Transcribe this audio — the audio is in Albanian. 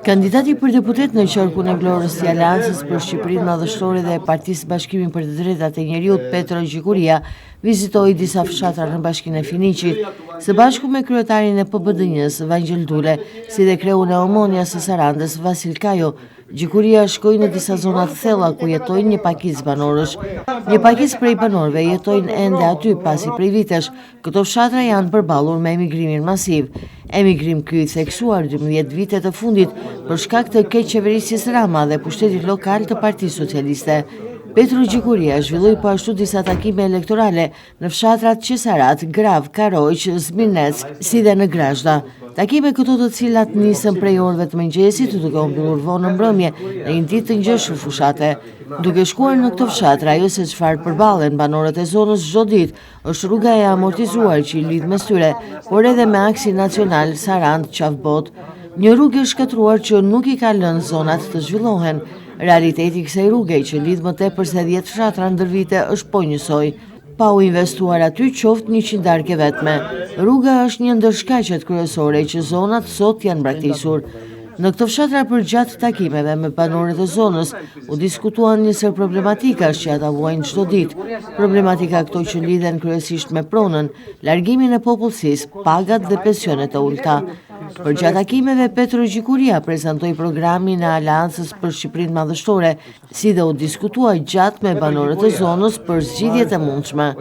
Kandidati për deputet në qarkun e Vlorës i Aleancës për Shqipërinë Madhështore dhe Partisë Bashkimin për të Drejtat e Njeriut, Petro Gjikuria, vizitoi disa fshatra në bashkinë e Finiqit, së bashku me kryetarin e PBDN-s, Vangjel Dule, si dhe kreun e Omonjas së Sarandës, Vasil Kajo. Gjikuria shkoi në disa zona të thella ku jetojnë një pakicë banorësh. Një pakicë prej banorëve jetojnë ende aty pasi prej vitesh këto fshatra janë përballur me emigrimin masiv. Emigrim ky i theksuar 12 vite të fundit për shkak të keqeverisjes Rama dhe pushtetit lokal të Partisë Socialiste. Petro Gjikuria zhvilloi po ashtu disa takime elektorale në fshatrat Qesarat, Grav, Karojq, Zminec, si dhe në Grazhda. Takime këto të cilat nisën prej orëve të mëngjesit duke u mbyllur vonë në mbrëmje në një ditë të ngjeshur fushate. Duke shkuar në këto fshatra, ajo se çfarë përballen banorët e zonës çdo ditë, është rruga e amortizuar që i lidh mes tyre, por edhe me aksin nacional Sarand-Qafbot. Një rrugë e shkatruar që nuk i ka lënë zonat të zhvillohen. Realiteti i kësaj rruge që lidh më tepër se 10 fshatra ndër vite është po njësoj. Pa u investuar aty qoftë 100 darke vetme. Rruga është një ndër shkaqet kryesore që zonat sot janë braktisur. Në këto fshatra përgjatë takimeve me banorët e zonës u diskutuan njësër problematika që ata vuajnë çdo ditë. Problematika këto që lidhen kryesisht me pronën, largimin e popullsisë, pagat dhe pensionet e ulta. Përgjatë takimeve, Petro Gjikuria prezantoi programin e Aleancës për Shqipërinë Madhështore, si dhe u diskutua gjatë me banorët e zonës për zgjidhjet e mundshme.